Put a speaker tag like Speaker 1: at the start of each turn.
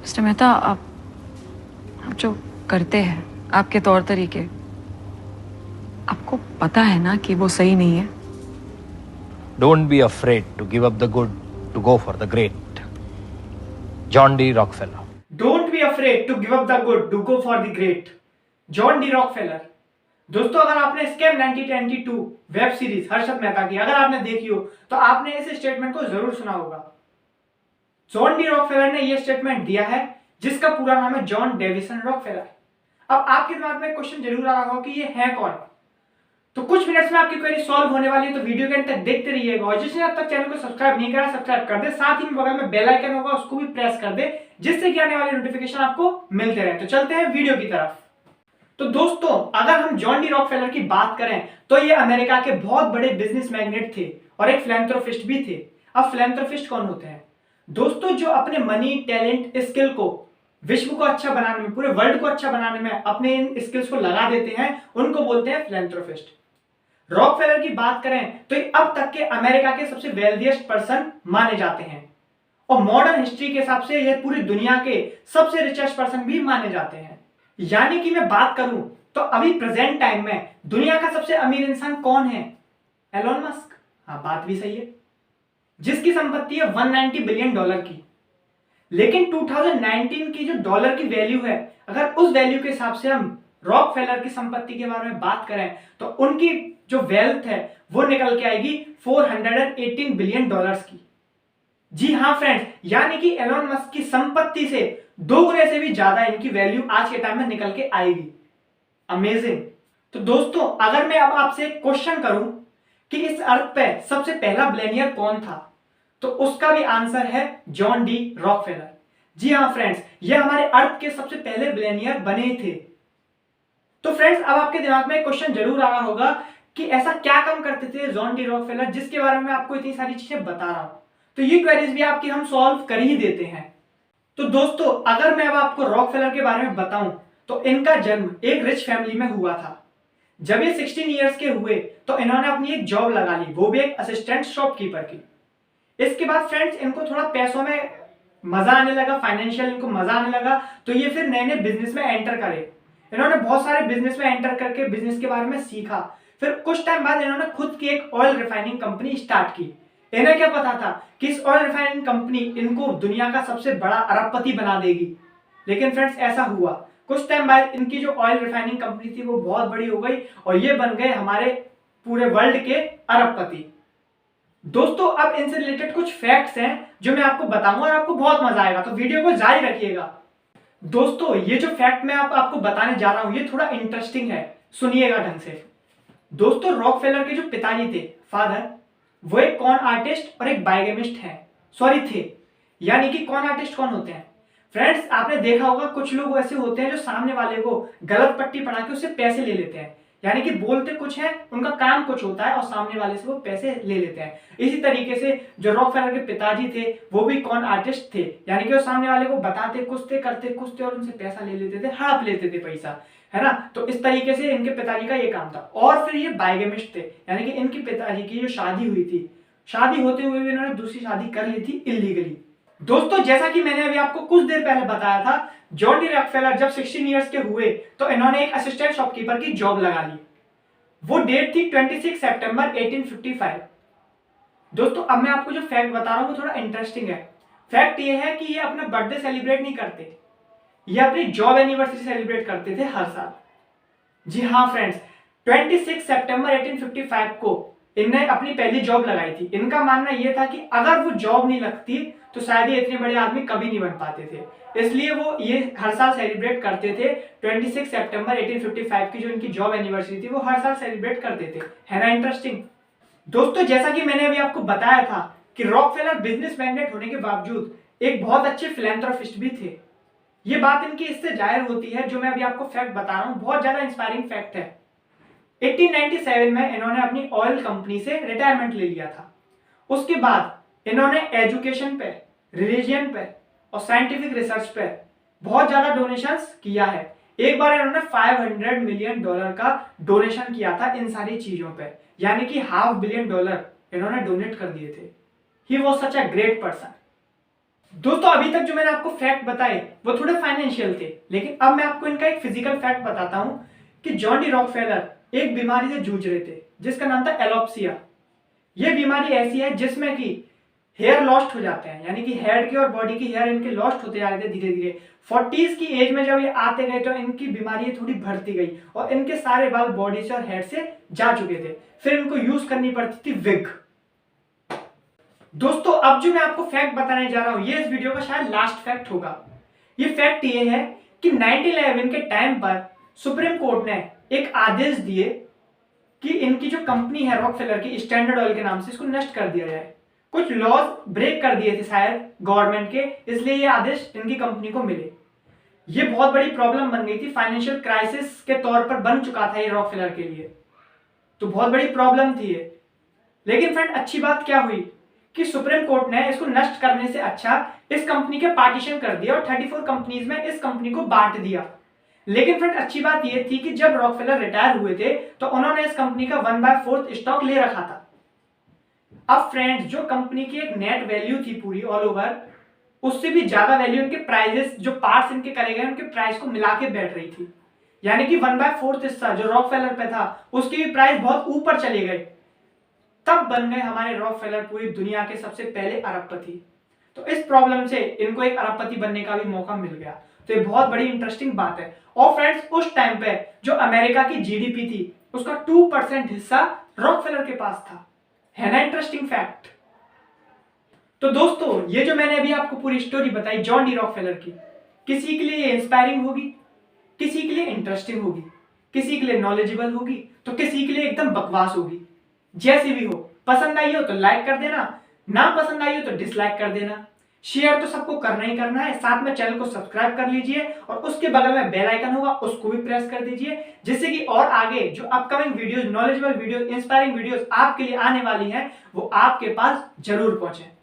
Speaker 1: Mister Mehta, आप जो करते हैं, आपके तौर तरीके, आपको पता है ना कि वो सही नहीं है।
Speaker 2: Don't be afraid to give up the good to go for the great. John D. Rockefeller.
Speaker 3: Don't be afraid to give up the good to go for the great. John D Rockefeller. दोस्तों, अगर आपने scam 1922 web series Harshad Mehta की अगर आपने देखी हो तो आपने इस स्टेटमेंट को जरूर सुना होगा। जॉन डी रॉकफेलर ने यह स्टेटमेंट दिया है जिसका पूरा नाम है जॉन डेविसन रॉकफेलर। अब आपके दिमाग में क्वेश्चन जरूर आ रहा होगा कि ये है कौन। तो कुछ मिनट्स में आपकी क्वेरी सॉल्व होने वाली है, तो वीडियो के अंत तक देखते रहिएगा। और जिसने अब तक चैनल को सब्सक्राइब नहीं करा सब्सक्राइब कर दे, साथ ही बगल में बेल आइकन होगा उसको भी प्रेस कर दे, जिससे कि आने वाले नोटिफिकेशन आपको मिलते रहे। तो चलते हैं वीडियो की तरफ। तो दोस्तों, अगर हम जॉन डी रॉकफेलर की बात करें तो ये अमेरिका के बहुत बड़े बिजनेस मैग्नेट थे और एक फिलैंथ्रोपिस्ट भी थे। अब फिलैंथ्रोपिस्ट कौन होते हैं? दोस्तों, जो अपने मनी, टैलेंट, स्किल को विश्व को अच्छा बनाने में, पूरे वर्ल्ड को अच्छा बनाने में अपने इन स्किल्स को लगा देते हैं, उनको बोलते हैं फिलैंथ्रोपिस्ट। रॉकफेलर की बात करें तो ये अब तक के अमेरिका के सबसे वेल्थिएस्ट पर्सन माने जाते हैं और मॉडर्न हिस्ट्री के हिसाब से ये पूरी दुनिया के सबसे रिचेस्ट पर्सन भी माने जाते हैं। यानी कि मैं बात करूं तो अभी प्रेजेंट टाइम में दुनिया का सबसे अमीर इंसान कौन है? Elon Musk. हाँ, बात भी सही है, जिसकी संपत्ति है 190 बिलियन डॉलर की। लेकिन 2019 की जो डॉलर की वैल्यू है, अगर उस वैल्यू के हिसाब से हम रॉकफेलर की संपत्ति के बारे में बात करें तो उनकी जो वेल्थ है वो निकल के आएगी 418 बिलियन डॉलर्स की। जी हाँ फ्रेंड्स, यानी कि एलोन मस्क की संपत्ति से 2 गुने से भी ज्यादा इनकी वैल्यू आज के टाइम में निकल के आएगी। अमेजिंग। तो दोस्तों, अगर मैं अब आपसे क्वेश्चन करूं कि इस अर्थ पे सबसे पहला बिलियनियर कौन था, तो उसका भी आंसर है जॉन डी रॉकफेलर। जी हाँ फ्रेंड्स, ये हमारे अर्थ के सबसे पहले बिलियनियर बने थे। तो फ्रेंड्स, अब आपके दिमाग में क्वेश्चन जरूर आ रहा होगा कि ऐसा क्या काम करते थे जॉन डी रॉकफेलर जिसके बारे में आपको इतनी सारी चीजें बता रहा हूं। तो ये क्वेरीज भी आपकी हम सॉल्व कर ही देते हैं। तो दोस्तों, अगर मैं अब आपको रॉकफेलर के बारे में बताऊं तो इनका जन्म एक रिच फैमिली में हुआ था। जब ये 16 इयर्स के हुए तो इन्होंने अपनी एक जॉब लगा ली, वो भी एक असिस्टेंट शॉपकीपर की। इसके बाद फ्रेंड्स, इनको थोड़ा पैसों में मजा आने लगा, फाइनेंशियल इनको मजा आने लगा, तो ये फिर नए नए बिजनेस में एंटर करे। इन्होंने बहुत सारे बिजनेस में एंटर करके बिजनेस के बारे में सीखा। फिर कुछ टाइम बाद इन्होंने खुद की एक ऑयल रिफाइनिंग कंपनी स्टार्ट की। इन्हें क्या पता था कि इस ऑयल रिफाइनिंग कंपनी इनको दुनिया का सबसे बड़ा अरबपति बना देगी। लेकिन फ्रेंड्स, ऐसा हुआ। कुछ टाइम बाद इनकी जो ऑयल रिफाइनिंग कंपनी थी वो बहुत बड़ी हो गई और ये बन गए हमारे पूरे वर्ल्ड के अरबपति। दोस्तों, अब इनसे रिलेटेड कुछ फैक्ट्स हैं जो मैं आपको बताऊंगा और आपको बहुत मजा आएगा, तो वीडियो को जारी रखिएगा। दोस्तों, ये जो फैक्ट मैं आपको बताने जा रहा हूं ये थोड़ा इंटरेस्टिंग है, सुनिएगा ढंग से। दोस्तों, रॉकफेलर के जो पिताजी थे, फादर, वो एक कॉन आर्टिस्ट और एक बाइगेमिस्ट है, सॉरी थे। यानी कि कॉन आर्टिस्ट कौन होते हैं फ्रेंड्स? आपने देखा होगा कुछ लोग ऐसे होते हैं जो सामने वाले को गलत पट्टी पढ़ा के उससे पैसे ले लेते हैं। यानी कि बोलते कुछ है, उनका काम कुछ होता है और सामने वाले से वो पैसे ले लेते हैं। इसी तरीके से जो रॉकफेलर के पिताजी थे वो भी कॉन आर्टिस्ट थे। यानी कि वो सामने वाले को बताते कुछ थे, करते कुछ थे और उनसे पैसा ले लेते थे, हड़प लेते थे पैसा, है ना। तो इस तरीके से इनके पिताजी का ये काम था। और फिर ये बाइगेमिस्ट थे, यानी कि इनके पिताजी की जो शादी हुई थी, शादी होते हुए भी इन्होंने दूसरी शादी कर ली थी इलीगली। दोस्तों, जैसा कि मैंने अभी आपको कुछ देर पहले बताया था, जॉन डी रॉकफेलर जब 16 इयर्स के हुए तो इन्होंने एक असिस्टेंट शॉपकीपर की जॉब लगा ली। वो डेट थी 26 सितंबर 1855। दोस्तों, अब मैं आपको जो फैक्ट बता रहा हूं वो थोड़ा इंटरेस्टिंग है। फैक्ट ये है कि ये अपना बर्थडे सेलिब्रेट नहीं करते, ये अपनी जॉब एनिवर्सरी सेलिब्रेट करते थे हर साल। जी हाँ फ्रेंड्स, 26 सितंबर 1855 को इनने अपनी पहली जॉब लगाई थी। इनका मानना यह था कि अगर वो जॉब नहीं लगती तो शायद ये इतने बड़े आदमी कभी नहीं बन पाते थे, इसलिए वो ये हर साल सेलिब्रेट करते थे। 26 सितंबर 1855 की जो इनकी जॉब एनिवर्सरी थी वो हर साल सेलिब्रेट करते थे। है ना इंटरेस्टिंग? दोस्तों, जैसा कि मैंने अभी आपको बताया था कि रॉकफेलर बिजनेस मैग्नेट होने के बावजूद एक बहुत अच्छे फिलैंथ्रोपिस्ट भी थे। ये बात इनकी इससे जाहिर होती है, जो मैं अभी आपको फैक्ट बता रहा हूं बहुत ज्यादा इंस्पायरिंग फैक्ट है। 1897 में इन्होंने अपनी ऑयल कंपनी से रिटायरमेंट ले लिया था। उसके बाद इन्होंने एजुकेशन पे, रिलीजियन पे और साइंटिफिक रिसर्च पे बहुत ज्यादा डोनेशंस किया है। एक बार इन्होंने 500 मिलियन डॉलर का डोनेशन किया था इन सारी चीजों पे, यानी कि $500 मिलियन इन्होंने डोनेट कर दिए थे। He was such a great person. दोस्तों अभी तक जो मैंने आपको फैक्ट बताए वो थोड़े फाइनेंशियल थे, लेकिन अब मैं आपको इनका एक फिजिकल फैक्ट बताता हूं कि जॉन डी रॉकफेलर एक बीमारी से जूझ रहे थे जिसका नाम था एलोप्सिया। यह बीमारी ऐसी है जिसमें कि हेयर लॉस्ट हो जाते हैं, यानी कि हेड के और बॉडी की हेयर इनके लॉस्ट होते जा रहे थे धीरे धीरे। 40s की एज में जब ये आते गए तो इनकी बीमारी थोड़ी बढ़ती गई और इनके सारे बाल बॉडी से और हेड से जा चुके थे। फिर इनको यूज करनी पड़ती थी विग। दोस्तों अब जो मैं आपको फैक्ट बताने जा रहा हूं ये इस वीडियो का शायद लास्ट फैक्ट होगा। ये फैक्ट ये है कि 1911 के टाइम पर सुप्रीम कोर्ट ने एक आदेश दिए कि इनकी जो कंपनी है रॉकफेलर की स्टैंडर्ड ऑयल के नाम से, इसको नष्ट कर दिया जाए। कुछ लॉज ब्रेक कर दिए थे शायद गवर्नमेंट के, इसलिए ये आदेश इनकी कंपनी को मिले। ये बहुत बड़ी प्रॉब्लम बन गई थी, फाइनेंशियल क्राइसिस के तौर पर बन चुका था ये रॉकफेलर के लिए, तो बहुत बड़ी प्रॉब्लम थी ये। लेकिन फ्रेंड अच्छी बात क्या हुई कि सुप्रीम कोर्ट ने इसको नष्ट करने से अच्छा इस कंपनी के पार्टीशन कर दिया और 34 कंपनीज में इस कंपनी को बांट दिया। लेकिन फ्रेंड अच्छी बात यह थी कि जब रॉकफेलर रिटायर हुए थे तो उन्होंने इस कंपनी का 1/4 स्टॉक ले रखा था। अब फ्रेंड्स जो कंपनी की एक नेट वैल्यू थी पूरी ऑल ओवर, उससे भी ज्यादा वैल्यू इनके प्राइजेस जो पार्ट्स इनके करे गए उनके प्राइस को मिला के बैठ रही थी। यानी कि 1/4 हिस्सा जो रॉकफेलर पे था उसकी भी प्राइस बहुत ऊपर चले गए। तब बन गए हमारे रॉकफेलर पूरी दुनिया के सबसे पहले अरबपति। तो इस प्रॉब्लम से इनको एक अरबपति बनने का भी मौका मिल गया, तो ये बहुत बड़ी इंटरेस्टिंग बात है। और फ्रेंड्स उस टाइम पे जो अमेरिका की जीडीपी थी उसका 2% हिस्सा रॉकफेलर के पास था। है ना इंटरेस्टिंग फैक्ट। तो दोस्तों ये जो मैंने अभी आपको पूरी स्टोरी बताई जॉन डी रॉकफेलर की, किसी के लिए ये इंस्पायरिंग होगी, किसी के लिए इंटरेस्टिंग होगी, किसी के लिए नॉलेजेबल होगी, तो किसी के लिए एकदम बकवास होगी। जैसी भी हो, पसंद आई हो तो लाइक कर देना, ना पसंद आई हो तो डिसलाइक कर देना। शेयर तो सबको करना ही करना है, साथ में चैनल को सब्सक्राइब कर लीजिए और उसके बगल में बेल आइकन होगा उसको भी प्रेस कर दीजिए, जिससे कि और आगे जो upcoming videos, knowledgeable videos, inspiring videos आपके लिए आने वाली हैं वो आपके पास जरूर पहुंचे।